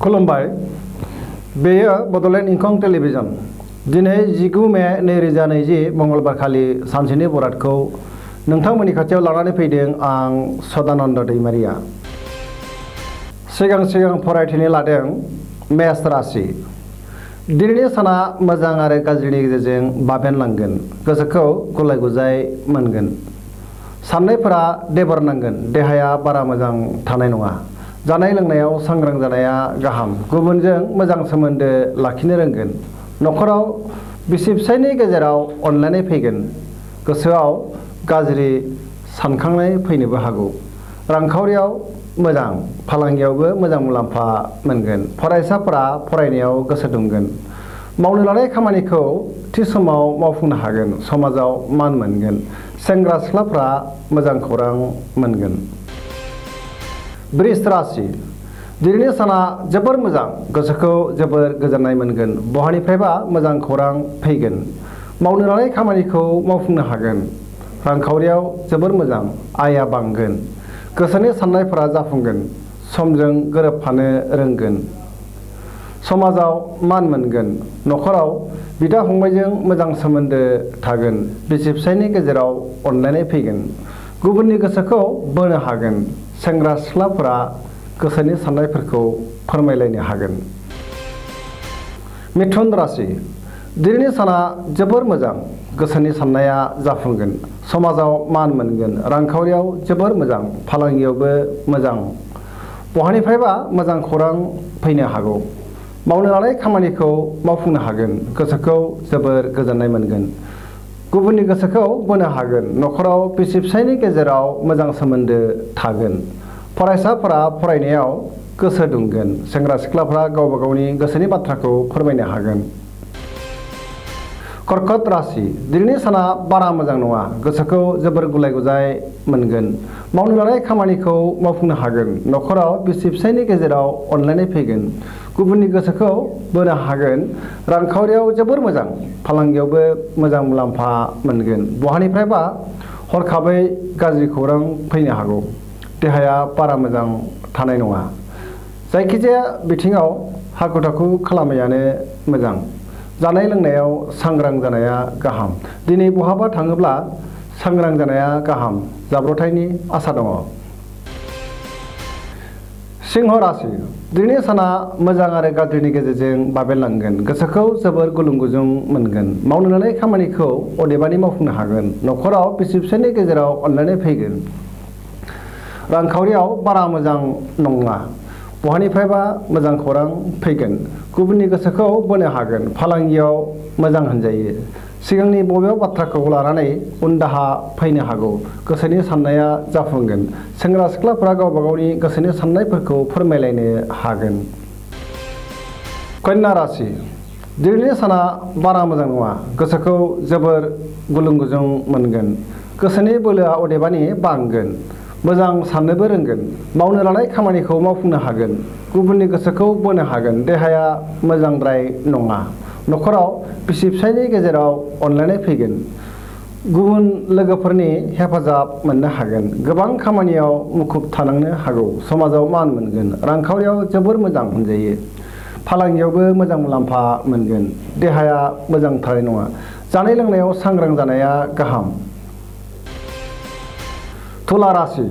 खुलुमबाय। बेयो बड'लेण्ड इंखं टेलिभिजन। दिनै 19 मे 2020 मंगलबार खालि सानसेनि बरादखौ नोंथांमोननि खाथियाव लानानै फैदों आं सदानन्द दैमारिया। सिगां फरायथिनो लादों मेष राशि। दिनैनि साना मोजां आरो गाज्रिनि गेजेरजों बाबेनलांगोन। गोसोखौ गुलाय गुजाय मोनगोन। साननायफोरा देबर नांगोन। देहाया बारा मोजां थानाय नङा। जानाय लोंनायाव सांग्रां जानाया गाहाम। गुबुनजों मोजां सोमोन्दो लाखिनो रोंगोन। न'खराव बिसि फिसायनि गेजेराव अनलायनाय फैगोन। गोसोआव गाज्रि सानखांनाय फैनोबो हागौ। रांखावरियाव मोजां, फालांगियावबो मोजां मुलाम्फा मोनगोन। फरायसाफोरा फरायनायाव गोसो दुंगोन। मावनो लानाय खामानिखौ थि समाव मावफुंनो हागोन। समाजाव मान मोनगोन। सेंग्रा सिख्लाफ्रा मोजां खौरां मोनगोन। वृष राशि। दिनैनि साना जोबोर मोजां। गोसोखौ जोबोर गोजोननाय मोनगोन। बहानिफ्रायबा मोजां खौरां फैगोन। मावनो लानाय खामानिखौ मावफुंनो हागोन। रांखावरियाव जोबोर मोजां। आयआ बांगोन। गोसोनि साननायफोरा जाफुंगोन। समजों गोरोबफानो रोंगोन। समाजाव मान मोनगोन। न'खराव बिदा फंबायजों मोजां सोमोन्दो थागोन। बिसि फिसायनि गेजेराव अनलायनाय फैगोन। गुबुननि गोसोखौ बोनो हागोन। सेंग्रा सिख्लाफोरा गोसोनि साननायफोरखौ फोरमायलायनो हागोन। मिथुन राशि। दिनैनि साना जोबोर मोजां। गोसोनि साननाया जाफुंगोन। समाजाव मान मोनगोन। रांखावरियाव जोबोर मोजां। फालांगियावबो मोजां। बहानिफ्रायबा मोजां खौरां फैनो हागौ। मावनो लानाय खामानिखौ मावफुंनो हागोन। गोसोखौ जोबोर गोजोननाय मोनगोन। गुबुननि गोसोखौ बोनो हागोन। न'खराव बिसि फिसायनि गेजेराव मोजां सोमोन्दो थागोन। फरायसाफोरा फरायनायाव गोसो दुंगोन। सेंग्रा सिख्लाफ्रा गावबा गावनि गोसोनि बाथ्राखौ फोरमायनो हागोन। कर्कट राशि। दिनैनि साना बारा मोजां नङा। गोसोखौ जोबोर गुलाय गुजाय मोनगोन। मावनो लानाय खामानिखौ मावफुंनो हागोन। न'खराव बिसि फिसायनि गेजेराव अनलायनाय फैगोन। गुबुननि गोसोखौ बोनो हागोन। रांखावरियाव जोबोर मोजां। फालांगियावबो मोजां मुलाम्फा मोनगोन। बहानिफ्रायबा हरखाबै गाज्रि खौरां फैनो हागौ। देहाया बारा मोजां थानाय नङा। जायखिजाया बिथिङाव हाखु दाखु खालामैयानो मोजां। जानाय लोंनायाव सांग्रां जानाया गाहाम। दिनै बहाबा थाङोब्ला सांग्रां जानाया गाहाम। जाब्रबथायनि आसा दङ। सिंह राशि। दिनैनि साना मोजां आरो गाज्रिनि गेजेरजों बाबेनलांगोन। गोसोखौ जोबोर गुलुं गुजुं मोनगोन। मावनो लानाय खामानिखौ अदेबानि मावफुंनो हागोन। न'खराव बिसि फिसायनि गेजेराव अनलायनाय फैगोन। रांखावरियाव बारा मोजां नङा। बहानिफ्रायबा मोजां खौरां फैगोन। गुबुननि गोसोखौ बोनो हागोन। फालांगियाव मोजां होनजायो। सिगांनि बबेबा बाथ्राखौ लानानै उनदाहा फैनो हागौ। गोसोनि साननाया जाफुंगोन। सेंग्रा सिख्लाफोरा गावबा गावनि गोसोनि साननायफोरखौ फोरमायलायनो हागोन। कन्या राशि। दिनैनि साना बारा मोजां नङा। गोसोखौ जोबोर गुलुं गुजुं मोनगोन। गोसोनि बोलोआ अदेबानि बांगोन। मोजां साननोबो रोंगोन। मावनो लानाय खामानिखौ मावफुंनो हागोन। गुबुननि गोसोखौ बोनो हागोन। देहाया मोजांद्राय नङा। न'खराव बिसि फिसायनि गेजेराव अनलायनाय फैगोन। गुबुन लोगोफोरनि हेफाजाब मोननो हागोन। गोबां खामानियाव मुखुब थानांनो हागौ। समाजाव मान मोनगोन। रांखावरियाव जोबोर मोजां होनजायो। फालांगियावबो मोजां मुलाम्फा मोनगोन। देहाया मोजां थानाय नङा। जानाय लोंनायाव सांग्रां जानाया गाहाम। तुला राशि।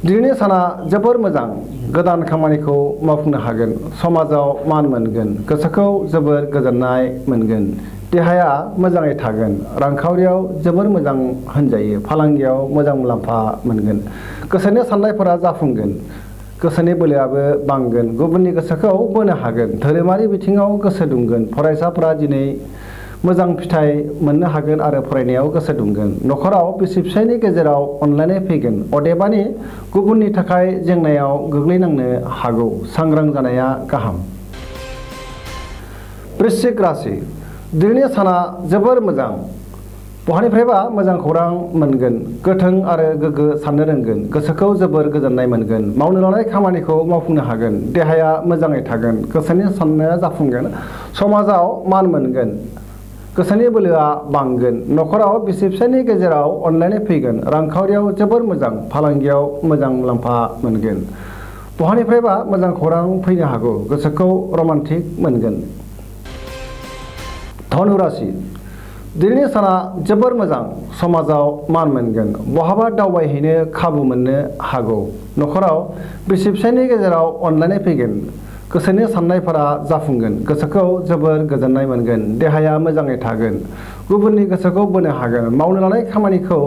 दिनैनि साना जोबोर मोजां। गोदान खामानिखौ मावफुंनो हागोन। समाजाव मान मोनगोन। गोसोखौ जोबोर गोजोननाय मोनगोन। देहाया मोजाङै थागोन। रांखावरियाव जोबोर मोजां होनजायो। फालांगियाव मोजां मुलाम्फा मोनगोन। गोसोनि साननायफोरा जाफुंगोन। गोसोनि बोलोआबो बांगोन। गुबुननि गोसोखौ बोनो हागोन। धोरोमारि बिथिङाव गोसो दुंगोन। फरायसाफोरा दिनै मोजां फिथाइ मोननो हागोन आरो फरायनायाव गोसो दुंगोन। न'खराव बिसि फिसायनि गेजेराव अनलायनाय फैगोन। अदेबानि गुबुननि थाखाय जेंनायाव गोग्लैनांनो हागौ। सांग्रां जानाया गाहाम। वृश्चिक राशि। दिनैनि साना जोबोर मोजां। बहानिफ्रायबा मोजां खौरां मोनगोन। गोथों आरो गोग्गो साननो रोंगोन। गोसोखौ जोबोर गोजोननाय मोनगोन। मावनो लानाय खामानिखौ मावफुंनो हागोन। देहाया मोजाङै थागोन। गोसोनि साननाया जाफुंगोन। समाजाव मान मोनगोन। गोसोनि बोलोआ बांगोन। न'खराव बिसि फिसायनि गेजेराव अनलायनाय फैगोन। रांखावरियाव जोबोर मोजां। फालांगियाव मोजां मुलाम्फा मोनगोन। बहानिफ्रायबा मोजां खौरां फैनो हागौ गोसोखौ रमान्टिक मोनगोन। धनु राशि दिनैनि साना जोबोर मोजां समाजाव मान मोनगोन बहाबा दावबायहैनो खाबु मोननो हागौ न'खराव बिसि फिसायनि गेजेराव अनलायनाय फैगोन गोसोनि साननायफोरा जाफुंगोन गोसोखौ जोबोर गोजोननाय मोनगोन देहाया मोजाङै थागोन गुबुननि गोसोखौ बोनो हागोन मावनो लानाय खामानिखौ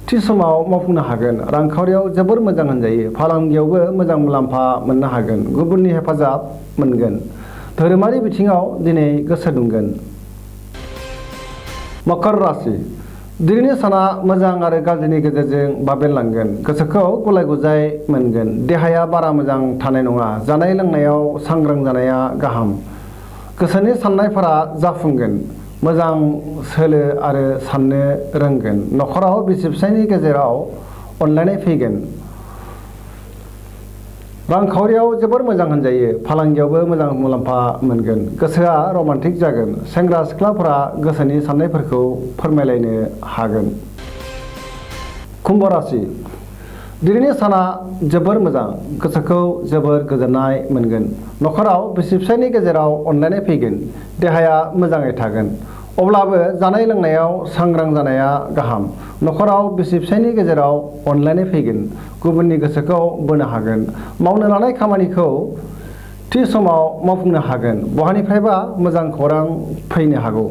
थि समाव मावफुंनो हागोन रांखावरियाव जोबोर मोजां होनजायो फालांगियावबो मोजां मुलाम्फा मोननो हागोन गुबुननि हेफाजाब मोनगोन धोरोमारि बिथिङाव दिनै गोसो दुंगोन। मकर राशि दिनैनि साना मोजां आरो गाज्रिनि गेजेरजों बाबेनलांगोन गोसोखौ गुलाय गुजाय मोनगोन देहाया बारा मोजां थानाय नङा जानाय लोंनायाव सांग्रां जानाया गाहाम गोसोनि साननायफोरा जाफुंगोन मोजां सोलो आरो साननो रोंगोन न'खराव बिसि फिसायनि गेजेराव अनलायनाय फैगोन रांखावरियाव जोबोर मोजां होनजायो फालांगियावबो मोजां मुलाम्फा मोनगोन गोसोआ रमान्टिक जागोन सेंग्रा सिख्लाफोरा गोसोनि साननायफोरखौ फोरमायलायनो हागोन। कुम्भ राशि दिनैनि साना जोबोर मोजां गोसोखौ जोबोर गोजोननाय मोनगोन न'खराव बिसि फिसायनि गेजेराव अनलायनाय फैगोन देहाया मोजाङै थागोन अब्लाबो जानाय लोंनायाव सांग्रां जानाया गाहाम न'खराव बिसि फिसायनि गेजेराव अनलायनाय फैगोन गुबुननि गोसोखौ बोनो हागोन मावनो लानाय खामानिखौ थि समाव मावफुंनो हागोन बहानिफ्रायबा मोजां खौरां फैनो हागौ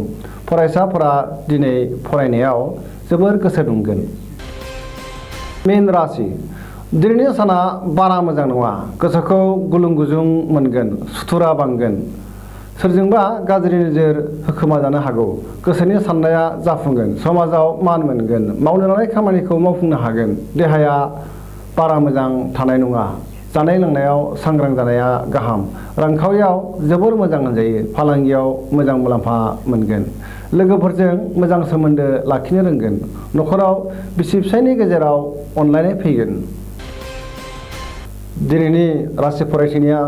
फरायसाफोरा दिनै फरायनायाव जोबोर गोसो दुंगोन। मीन राशि दिनैनि साना बारा मोजां नङा गोसोखौ गुलुं गुजुं मोनगोन सुथुरा बांगोन सोरजोंबा गाज्रि नोजोर होखोमा जानो हागौ गोसोनि साननाया जाफुंगोन समाजाव मान मोनगोन मावनो लानाय खामानिखौ मावफुंनो हागोन देहाया बारा मोजां थानाय नङा जानाय लोंनायाव सांग्रां जानाया गाहाम रांखावरियाव जोबोर मोजां होनजायो फालांगियाव मोजां मुलाम्फा मोनगोन लोगोफोरजों मोजां सोमोन्दो लाखिनो रोंगोन न'खराव बिसि फिसायनि गेजेराव अनलायनाय फैगोन। दिनैनि राशि फरायथिनिया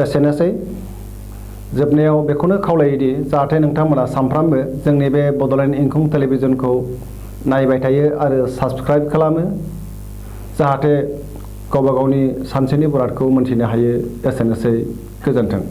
एसेनोसै जोबनायाव बेखौनो खावलायोदि जाहाथे नोंथांमोना सानफ्रामबो जोंनि बे बड'लेण्ड इंखं टेलिभिजनखौ नायबाय थायो आरो साबस्क्राइब खालामो जाहाथे गावबा गावनि सानसेनि बरादखौ मोनथिनो हायो एसेनोसै गोजोन्थों।